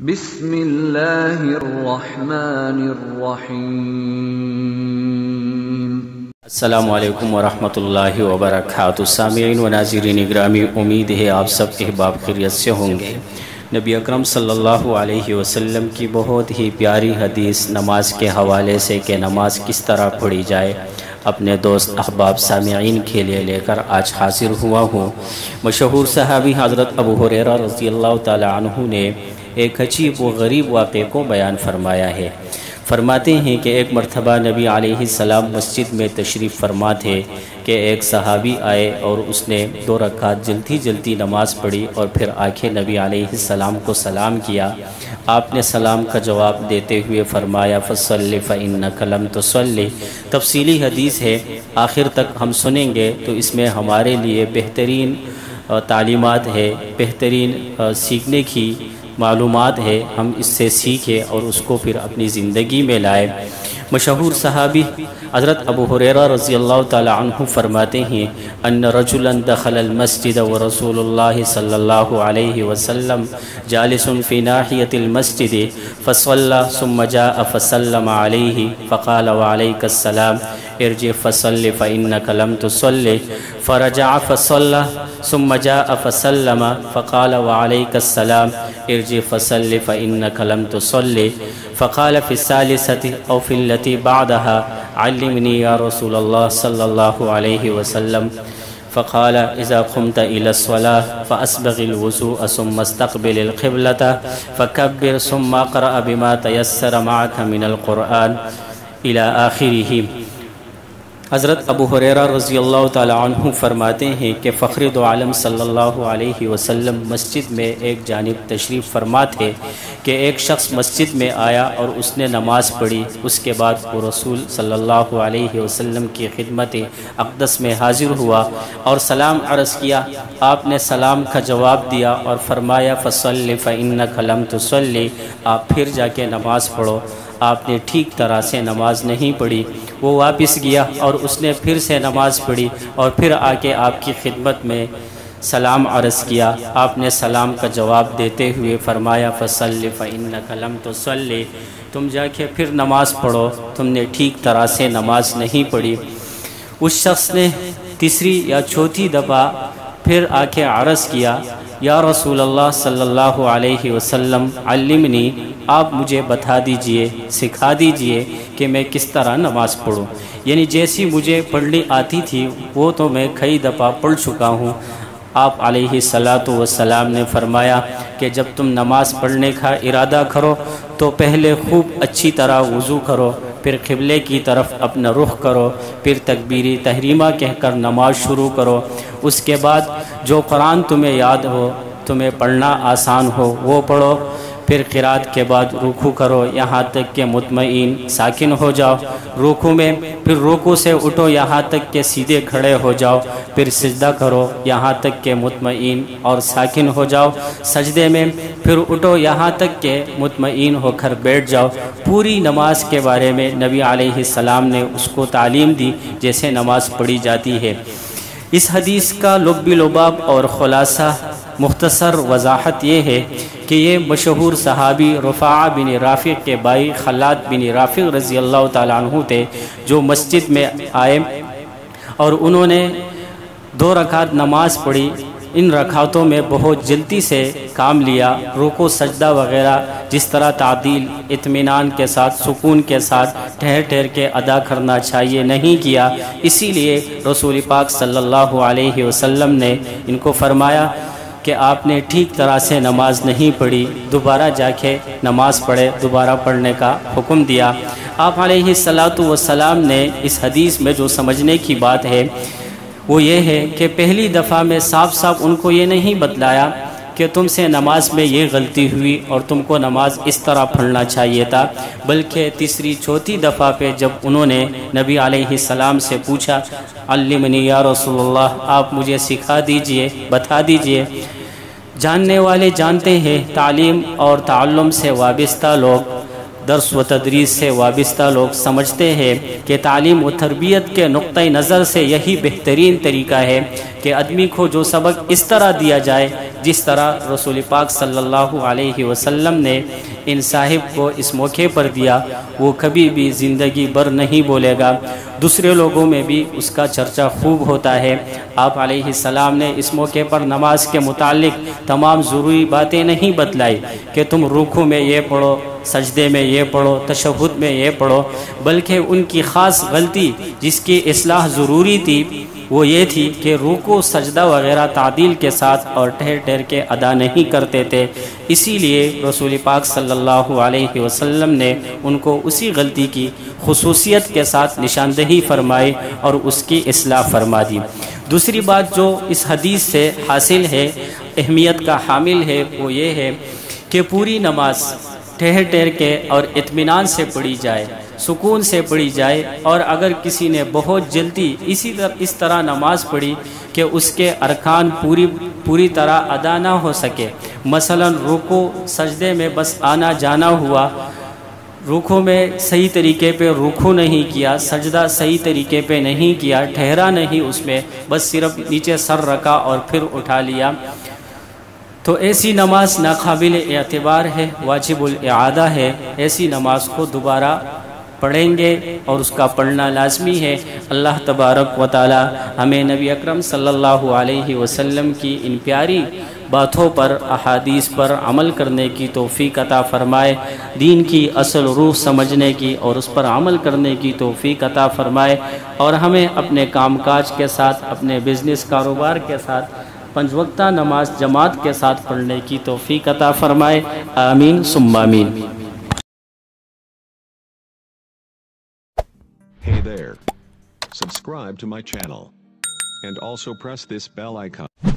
بسم اللہ الرحمن الرحیم۔ السلام علیکم ورحمۃ اللہ وبرکاتہ۔ سامعین و ناظرین گرامی، امید ہے آپ سب احباب خیریت سے ہوں گے۔ نبی اکرم صلی اللہ علیہ وسلم کی بہت ہی پیاری حدیث نماز کے حوالے سے کہ نماز کس طرح پڑھی جائے، اپنے دوست احباب سامعین کے لیے لے کر آج حاضر ہوا ہوں۔ مشہور صحابی حضرت ابو ہریرہ رضی اللہ تعالی عنہ نے ایک عجیب و غریب واقعے کو بیان فرمایا ہے۔ فرماتے ہیں کہ ایک مرتبہ نبی علیہ السلام مسجد میں تشریف فرما تھے کہ ایک صحابی آئے اور اس نے 2 رکعت جلدی نماز پڑھی اور پھر آکے نبی علیہ السلام کو سلام کیا۔ آپ نے سلام کا جواب دیتے ہوئے فرمایا فَصَلِّ فَإِنَّكَ لَمْ تُصَلِّ۔ تفصیلی حدیث ہے، آخر تک ہم سنیں گے تو اس میں ہمارے لیے بہترین تعلیمات ہے، بہترین سیکھنے کی معلومات ہے، ہم اس سے سیکھیں اور اس کو پھر اپنی زندگی میں لائیں۔ مشہور صحابی حضرت ابو ہریرہ رضی اللہ تعالی عنہ فرماتے ہیں ان رجلا دخل المسجد ورسول اللہ صلی اللہ علیہ وسلم جالس فی ناحیۃ المسجد فصلى ثم جاء فسلم علیہ فقال وعلیک السلام ارجع فصل فإنك لم تصل فرجع فصلى ثم جاء فسلم فقال وعليك السلام ارجع فصل فإنك لم تصل فقال في الثالثة أو في التي بعدها علمني يا رسول الله صلى الله عليه وسلم فقال إذا قمت إلى الصلاة فأسبغ الوضوء ثم استقبل القبلة فكبر ثم اقرأ بما تيسر معك من القرآن إلى آخره۔ حضرت ابو ہریرہ رضی اللہ تعالی عنہ فرماتے ہیں کہ فخر دو عالم صلی اللہ علیہ وسلم مسجد میں ایک جانب تشریف فرما تھے کہ ایک شخص مسجد میں آیا اور اس نے نماز پڑھی۔ اس کے بعد وہ رسول صلی اللہ علیہ وسلم کی خدمت اقدس میں حاضر ہوا اور سلام عرض کیا۔ آپ نے سلام کا جواب دیا اور فرمایا فصل فإنک لم تصل، آپ پھر جا کے نماز پڑھو۔ آپ نے ٹھیک طرح سے نماز نہیں پڑھی۔ وہ واپس گیا اور اس نے پھر سے نماز پڑھی اور پھر آ کے آپ کی خدمت میں سلام عرض کیا۔ آپ نے سلام کا جواب دیتے ہوئے فرمایا فصل فإنک لم تصل، تم جا کے پھر نماز پڑھو، تم نے ٹھیک طرح سے نماز نہیں پڑھی۔ اس شخص نے تیسری یا چوتھی دفعہ پھر آ کے عرض کیا یا رسول اللہ صلی اللہ علیہ وسلم علمنی، آپ مجھے بتا دیجئے، سکھا دیجئے کہ میں کس طرح نماز پڑھوں، یعنی جیسی مجھے پڑھنی آتی تھی وہ تو میں کئی دفعہ پڑھ چکا ہوں۔ آپ علیہ السلام نے فرمایا کہ جب تم نماز پڑھنے کا ارادہ کرو تو پہلے خوب اچھی طرح وضو کرو، پھر قبلے کی طرف اپنا رخ کرو، پھر تکبیری تحریمہ کہہ کر نماز شروع کرو۔ اس کے بعد جو قرآن تمہیں یاد ہو، تمہیں پڑھنا آسان ہو وہ پڑھو، پھر قرات کے بعد رکوع کرو یہاں تک کہ مطمئن ساکن ہو جاؤ، رکوع میں پھر رکوع سے اٹھو یہاں تک کہ سیدھے کھڑے ہو جاؤ، پھر سجدہ کرو یہاں تک کہ مطمئن اور ساکن ہو جاؤ، سجدے میں پھر اٹھو یہاں تک کہ مطمئن ہو کر بیٹھ جاؤ۔ پوری نماز کے بارے میں نبی علیہ السلام نے اس کو تعلیم دی جیسے نماز پڑھی جاتی ہے۔ اس حدیث کا لب لباب اور خلاصہ مختصر وضاحت یہ ہے کہ یہ مشہور صحابی رفاعہ بن رافع کے بھائی خلاد بن رافع رضی اللہ تعالیٰ عنہ تھے، جو مسجد میں آئے اور انہوں نے 2 رکعت نماز پڑھی۔ ان رکعتوں میں بہت جلدی سے کام لیا، رکوع سجدہ وغیرہ جس طرح تعدیل اطمینان کے ساتھ سکون کے ساتھ ٹھہر کے ادا کرنا چاہیے نہیں کیا۔ اسی لیے رسول پاک صلی اللہ علیہ وسلم نے ان کو فرمایا کہ آپ نے ٹھیک طرح سے نماز نہیں پڑھی، دوبارہ جا کے نماز پڑھے، دوبارہ پڑھنے کا حکم دیا۔ آپ علیہ السلام نے اس حدیث میں جو سمجھنے کی بات ہے وہ یہ ہے کہ پہلی دفعہ میں صاف ان کو یہ نہیں بتلایا کہ تم سے نماز میں یہ غلطی ہوئی اور تم کو نماز اس طرح پڑھنا چاہیے تھا، بلکہ تیسری چوتھی دفعہ پہ جب انہوں نے نبی علیہ السلام سے پوچھا علمنی یا رسول اللہ، آپ مجھے سکھا دیجئے، بتا دیجئے۔ جاننے والے جانتے ہیں، تعلیم اور تعلم سے وابستہ لوگ درس و تدریس سے وابستہ لوگ سمجھتے ہیں کہ تعلیم و تربیت کے نقطۂ نظر سے یہی بہترین طریقہ ہے کہ آدمی کو جو سبق اس طرح دیا جائے جس طرح رسول پاک صلی اللہ علیہ وسلم نے ان صاحب کو اس موقع پر دیا، وہ کبھی بھی زندگی بھر نہیں بولے گا۔ دوسرے لوگوں میں بھی اس کا چرچا خوب ہوتا ہے۔ آپ علیہ السلام نے اس موقع پر نماز کے متعلق تمام ضروری باتیں نہیں بتلائی کہ تم رکوع میں یہ پڑھو، سجدے میں یہ پڑھو، تشہد میں یہ پڑھو، بلکہ ان کی خاص غلطی جس کی اصلاح ضروری تھی وہ یہ تھی کہ رکوع سجدہ وغیرہ تعدیل کے ساتھ اور ٹھہر ٹھہر کے ادا نہیں کرتے تھے۔ اسی لیے رسول پاک صلی اللہ علیہ وسلم نے ان کو اسی غلطی کی خصوصیت کے ساتھ نشاندہی فرمائی اور اس کی اصلاح فرما دی۔ دوسری بات جو اس حدیث سے حاصل ہے، اہمیت کا حامل ہے، وہ یہ ہے کہ پوری نماز ٹھہر ٹھہر کے اور اطمینان سے پڑھی جائے، سکون سے پڑھی جائے، اور اگر کسی نے بہت جلدی اس طرح نماز پڑھی کہ اس کے ارکان پوری طرح ادا نہ ہو سکے، مثلا رکوع سجدے میں بس آنا جانا ہوا، رکوع میں صحیح طریقے پہ رکوع نہیں کیا، سجدہ صحیح طریقے پہ نہیں کیا، ٹھہرا نہیں اس میں، بس صرف نیچے سر رکھا اور پھر اٹھا لیا، تو ایسی نماز ناقابل اعتبار ہے، واجب الاعادہ ہے۔ ایسی نماز کو دوبارہ پڑھیں گے اور اس کا پڑھنا لازمی ہے۔ اللہ تبارک و تعالی ہمیں نبی اکرم صلی اللہ علیہ وسلم کی ان پیاری باتوں پر، احادیث پر عمل کرنے کی توفیق عطا فرمائے، دین کی اصل روح سمجھنے کی اور اس پر عمل کرنے کی توفیق عطا فرمائے، اور ہمیں اپنے کام کاج کے ساتھ، اپنے بزنس کاروبار کے ساتھ 5 وقتہ نماز جماعت کے ساتھ پڑھنے کی توفیق عطا فرمائے۔ آمین ثم آمین۔ Hey there. Subscribe to my channel. And also press this bell icon.